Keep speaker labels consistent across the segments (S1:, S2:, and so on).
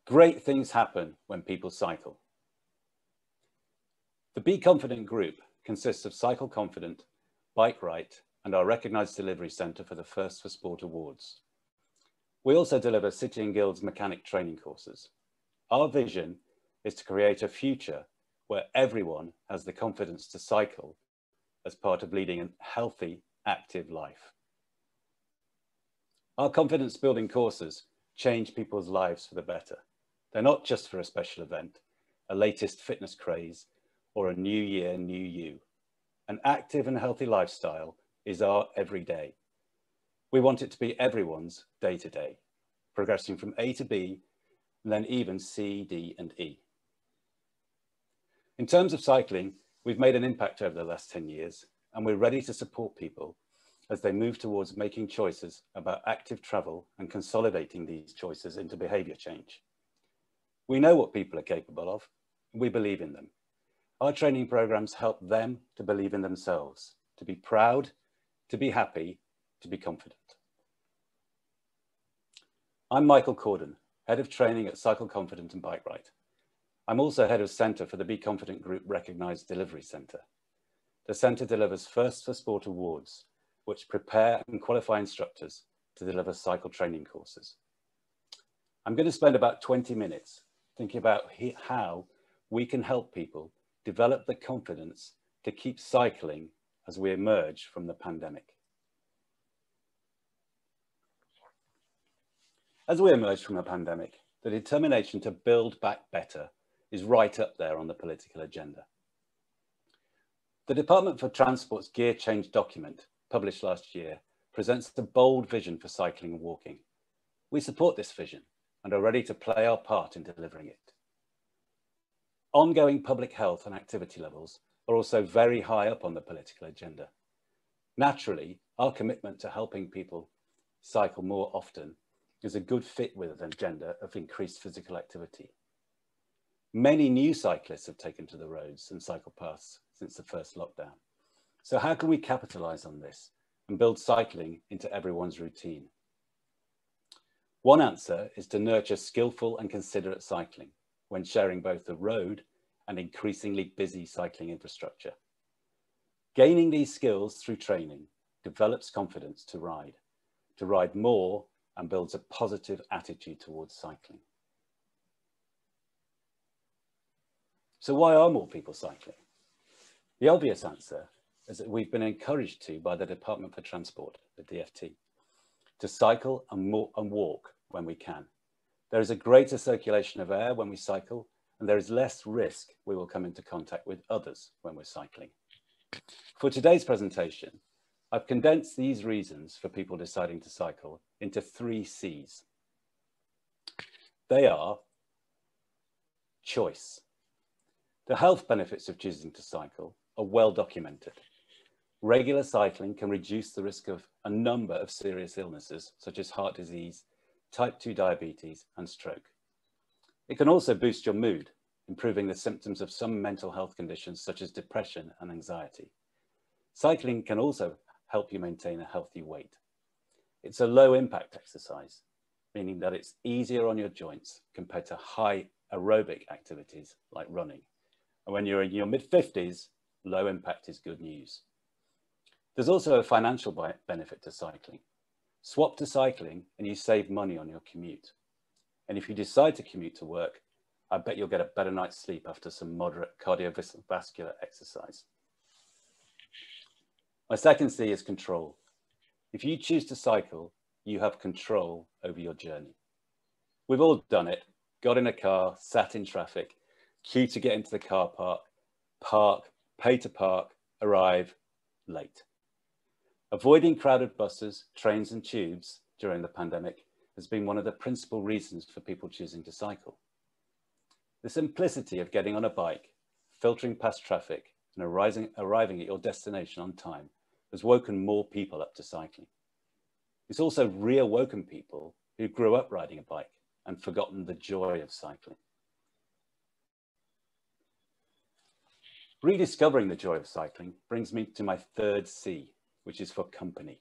S1: Great things happen when people cycle. The Be Confident group consists of Cycle Confident, BikeRight, and our Recognised Delivery Centre for the First for Sport Awards. We also deliver City and Guilds mechanic training courses. Our vision is to create a future where everyone has the confidence to cycle as part of leading a healthy, active life. Our confidence building courses change people's lives for the better. They're not just for a special event, a latest fitness craze, or a new year, new you. An active and healthy lifestyle is our everyday. We want it to be everyone's day to day, progressing from A to B, and then even C, D, and E. In terms of cycling, we've made an impact over the last 10 years, and we're ready to support people as they move towards making choices about active travel and consolidating these choices into behaviour change. We know what people are capable of, and we believe in them. Our training programs help them to believe in themselves, to be proud, to be happy, to be confident. I'm Michael Corden, Head of Training at Cycle Confident and BikeRight. I'm also Head of Centre for the Be Confident Group Recognised Delivery Centre. The Centre delivers First for Sport Awards, which prepare and qualify instructors to deliver cycle training courses. I'm going to spend about 20 minutes thinking about how we can help people develop the confidence to keep cycling as we emerge from the pandemic. As we emerge from the pandemic, the determination to build back better is right up there on the political agenda. The Department for Transport's Gear Change document, published last year, presents a bold vision for cycling and walking. We support this vision and are ready to play our part in delivering it. Ongoing public health and activity levels are also very high up on the political agenda. Naturally, our commitment to helping people cycle more often is a good fit with an agenda of increased physical activity. Many new cyclists have taken to the roads and cycle paths since the first lockdown. So how can we capitalise on this and build cycling into everyone's routine? One answer is to nurture skillful and considerate cycling when sharing both the road and increasingly busy cycling infrastructure. Gaining these skills through training develops confidence to ride more, and builds a positive attitude towards cycling. So why are more people cycling? The obvious answer is that we've been encouraged to by the Department for Transport, the DFT, to cycle and walk when we can. There is a greater circulation of air when we cycle, and there is less risk we will come into contact with others when we're cycling. For today's presentation, I've condensed these reasons for people deciding to cycle into 3 C's. They are choice. The health benefits of choosing to cycle are well documented. Regular cycling can reduce the risk of a number of serious illnesses, such as heart disease, type 2 diabetes, and stroke. It can also boost your mood, improving the symptoms of some mental health conditions, such as depression and anxiety. Cycling can also help you maintain a healthy weight. It's a low impact exercise, meaning that it's easier on your joints compared to high aerobic activities like running. And when you're in your mid-50s, low impact is good news. There's also a financial benefit to cycling. Swap to cycling and you save money on your commute. And if you decide to commute to work, I bet you'll get a better night's sleep after some moderate cardiovascular exercise. My second C is control. If you choose to cycle, you have control over your journey. We've all done it. Got in a car, sat in traffic, queue to get into the car park, pay to park, arrive late. Avoiding crowded buses, trains and tubes during the pandemic has been one of the principal reasons for people choosing to cycle. The simplicity of getting on a bike, filtering past traffic and arriving at your destination on time has woken more people up to cycling. It's also reawoken people who grew up riding a bike and forgotten the joy of cycling. Rediscovering the joy of cycling brings me to my 3rd C, which is for company.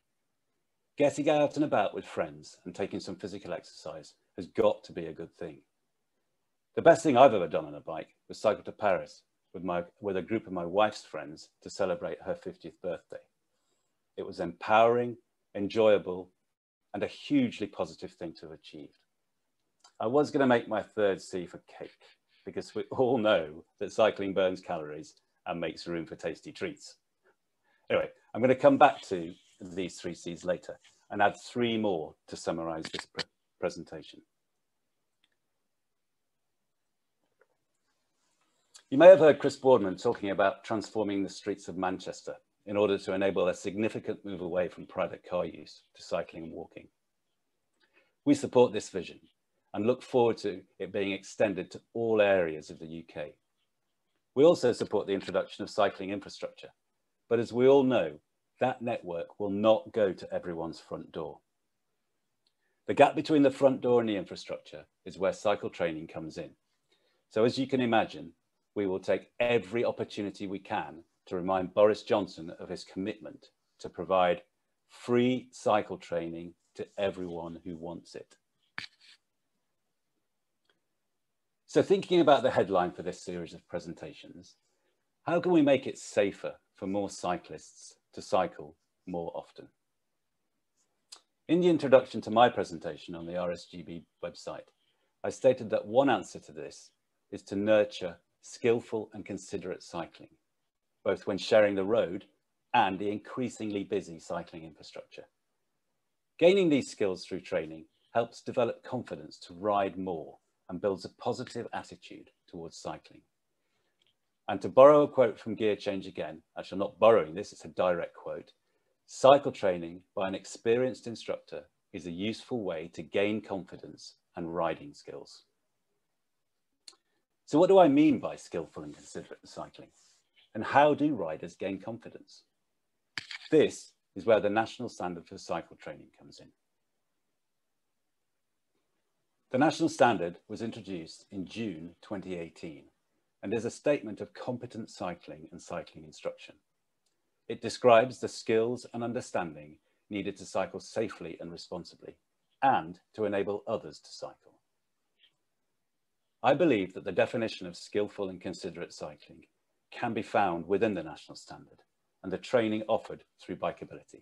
S1: Getting out and about with friends and taking some physical exercise has got to be a good thing. The best thing I've ever done on a bike was cycle to Paris with a group of my wife's friends to celebrate her 50th birthday. It was empowering, enjoyable, and a hugely positive thing to have achieved. I was going to make my third C for cake, because we all know that cycling burns calories and makes room for tasty treats. Anyway, I'm going to come back to these 3 C's later and add 3 more to summarize this presentation. You may have heard Chris Boardman talking about transforming the streets of Manchester in order to enable a significant move away from private car use to cycling and walking. We support this vision and look forward to it being extended to all areas of the UK. We also support the introduction of cycling infrastructure, but as we all know, that network will not go to everyone's front door. The gap between the front door and the infrastructure is where cycle training comes in. So as you can imagine, we will take every opportunity we can to remind Boris Johnson of his commitment to provide free cycle training to everyone who wants it. So thinking about the headline for this series of presentations, how can we make it safer for more cyclists to cycle more often? In the introduction to my presentation on the RSGB website, I stated that one answer to this is to nurture skillful and considerate cycling, both when sharing the road and the increasingly busy cycling infrastructure. Gaining these skills through training helps develop confidence to ride more and builds a positive attitude towards cycling. And to borrow a quote from Gear Change again, actually I'm not borrowing this, it's a direct quote, cycle training by an experienced instructor is a useful way to gain confidence and riding skills. So what do I mean by skillful and considerate cycling? And how do riders gain confidence? This is where the National Standard for Cycle Training comes in. The National Standard was introduced in June 2018 and is a statement of competent cycling and cycling instruction. It describes the skills and understanding needed to cycle safely and responsibly and to enable others to cycle. I believe that the definition of skillful and considerate cycling can be found within the National Standard and the training offered through Bikeability.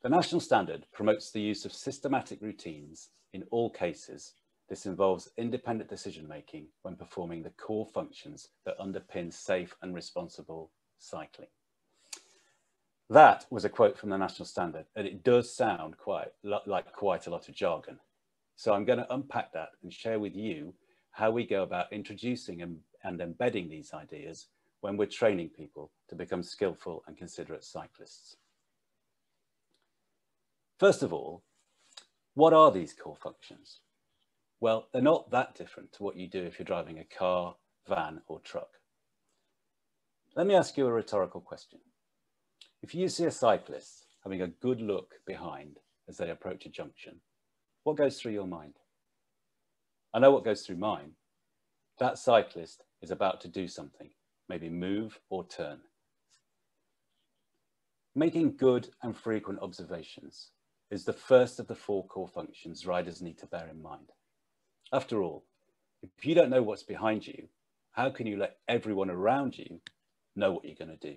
S1: The National Standard promotes the use of systematic routines in all cases. This involves independent decision-making when performing the core functions that underpin safe and responsible cycling. That was a quote from the National Standard, and it does sound like quite a lot of jargon. So I'm going to unpack that and share with you how we go about introducing and embedding these ideas when we're training people to become skillful and considerate cyclists. First of all, what are these core functions? Well, they're not that different to what you do if you're driving a car, van, or truck. Let me ask you a rhetorical question. If you see a cyclist having a good look behind as they approach a junction, what goes through your mind? I know what goes through mine. That cyclist is about to do something, maybe move or turn. Making good and frequent observations is the first of the 4 core functions riders need to bear in mind. After all, if you don't know what's behind you, how can you let everyone around you know what you're going to do?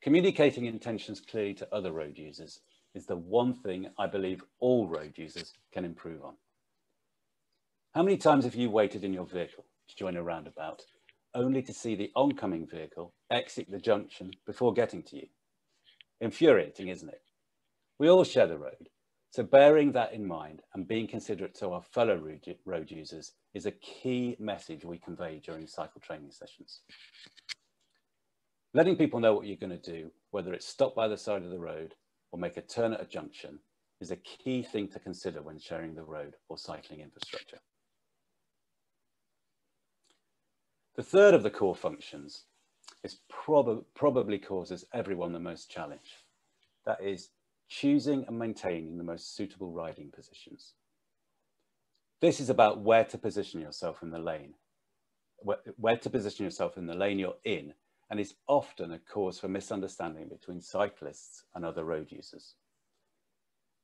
S1: Communicating intentions clearly to other road users is the one thing I believe all road users can improve on. How many times have you waited in your vehicle to join a roundabout only to see the oncoming vehicle exit the junction before getting to you? Infuriating, isn't it? We all share the road, so bearing that in mind and being considerate to our fellow road users is a key message we convey during cycle training sessions. Letting people know what you're going to do, whether it's stop by the side of the road or make a turn at a junction, is a key thing to consider when sharing the road or cycling infrastructure. The third of the core functions is probably causes everyone the most challenge. That is choosing and maintaining the most suitable riding positions. This is about where to position yourself in the lane, where to position yourself in the lane you're in, and is often a cause for misunderstanding between cyclists and other road users.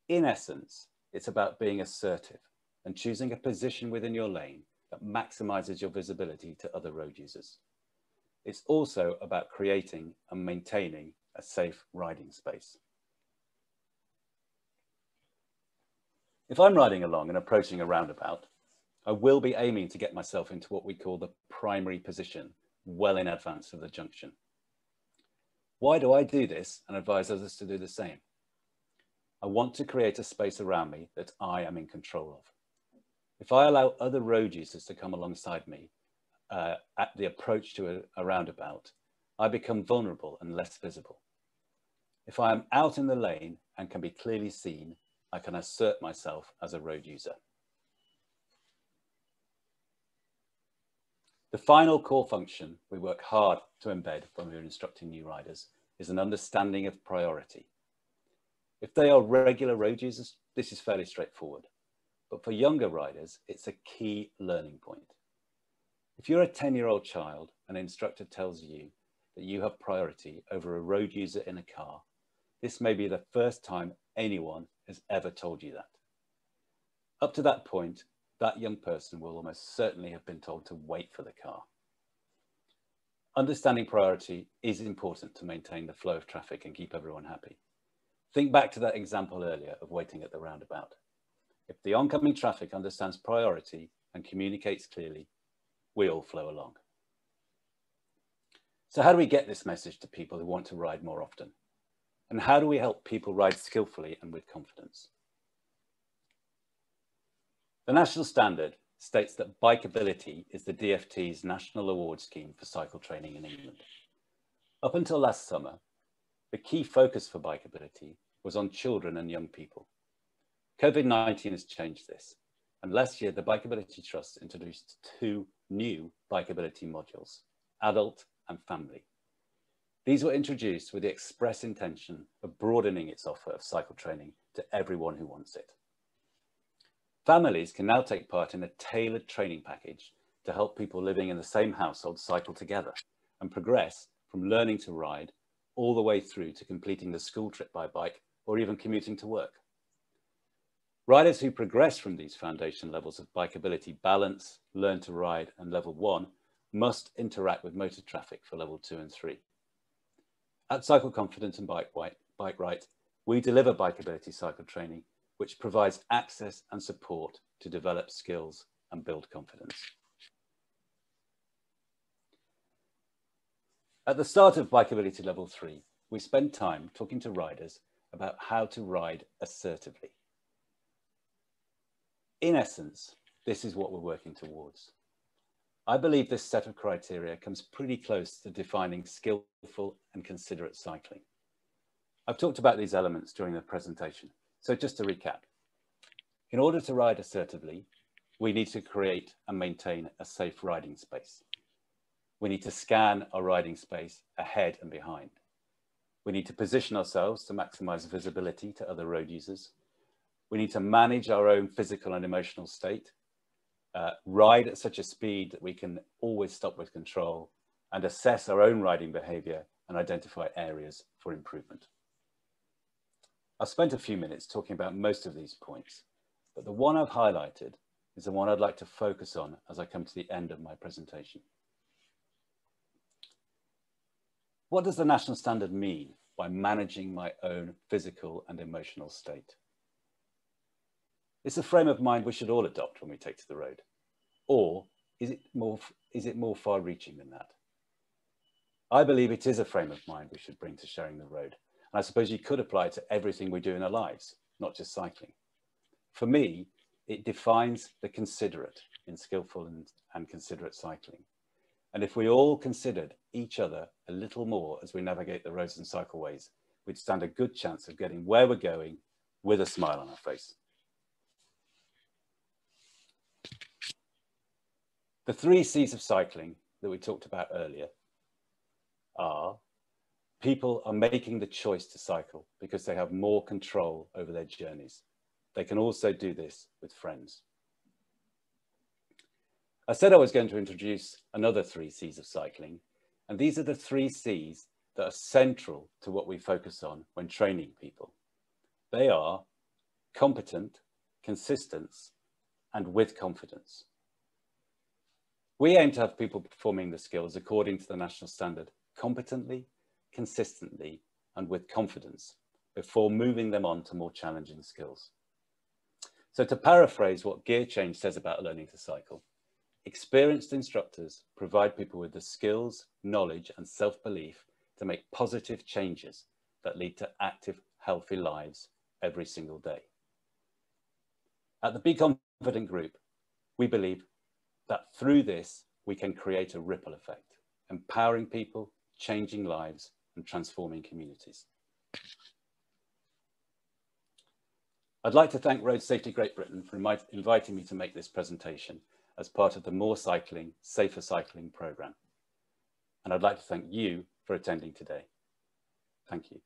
S1: In essence, it's about being assertive and choosing a position within your lane that maximizes your visibility to other road users. It's also about creating and maintaining a safe riding space. If I'm riding along and approaching a roundabout, I will be aiming to get myself into what we call the primary position well in advance of the junction. Why do I do this and advise others to do the same? I want to create a space around me that I am in control of. If I allow other road users to come alongside me at the approach to a roundabout, I become vulnerable and less visible. If I am out in the lane and can be clearly seen, I can assert myself as a road user. The final core function we work hard to embed when we're instructing new riders is an understanding of priority. If they are regular road users, this is fairly straightforward. But for younger riders, it's a key learning point. If you're a 10-year-old child and an instructor tells you that you have priority over a road user in a car, this may be the first time anyone has ever told you that. Up to that point, that young person will almost certainly have been told to wait for the car. Understanding priority is important to maintain the flow of traffic and keep everyone happy. Think back to that example earlier of waiting at the roundabout. If the oncoming traffic understands priority and communicates clearly, we all flow along. So how do we get this message to people who want to ride more often? And how do we help people ride skillfully and with confidence? The national standard states that Bikeability is the DFT's national award scheme for cycle training in England. Up until last summer, the key focus for Bikeability was on children and young people. COVID-19 has changed this, and last year the Bikeability Trust introduced 2 new Bikeability modules, adult and family. These were introduced with the express intention of broadening its offer of cycle training to everyone who wants it. Families can now take part in a tailored training package to help people living in the same household cycle together and progress from learning to ride all the way through to completing the school trip by bike or even commuting to work. Riders who progress from these foundation levels of Bikeability balance, learn to ride and level 1 must interact with motor traffic for level 2 and 3. At Cycle Confidence and BikeRight, we deliver Bikeability cycle training which provides access and support to develop skills and build confidence. At the start of Bikeability Level 3, we spend time talking to riders about how to ride assertively. In essence, this is what we're working towards. I believe this set of criteria comes pretty close to defining skillful and considerate cycling. I've talked about these elements during the presentation. So just to recap, in order to ride assertively, we need to create and maintain a safe riding space. We need to scan our riding space ahead and behind. We need to position ourselves to maximize visibility to other road users. We need to manage our own physical and emotional state, ride at such a speed that we can always stop with control, and assess our own riding behavior and identify areas for improvement. I've spent a few minutes talking about most of these points, but the one I've highlighted is the one I'd like to focus on as I come to the end of my presentation. What does the national standard mean by managing my own physical and emotional state? It's a frame of mind we should all adopt when we take to the road. Or is it more far-reaching than that? I believe it is a frame of mind we should bring to sharing the road. And I suppose you could apply it to everything we do in our lives, not just cycling. For me, it defines the considerate in skillful and considerate cycling. And if we all considered each other a little more as we navigate the roads and cycleways, we'd stand a good chance of getting where we're going with a smile on our face. The 3 C's of cycling that we talked about earlier are: people are making the choice to cycle because they have more control over their journeys. They can also do this with friends. I said I was going to introduce another 3 C's of cycling, and these are the 3 C's that are central to what we focus on when training people. They are competent, consistent, and with confidence. We aim to have people performing the skills according to the national standard competently, consistently, and with confidence before moving them on to more challenging skills. So to paraphrase what Gear Change says about learning to cycle, experienced instructors provide people with the skills, knowledge, and self-belief to make positive changes that lead to active, healthy lives every single day. At the Be Confident group, we believe that through this, we can create a ripple effect, empowering people, changing lives, and transforming communities. I'd like to thank Road Safety Great Britain for inviting me to make this presentation as part of the More Cycling, Safer Cycling programme. And I'd like to thank you for attending today. Thank you.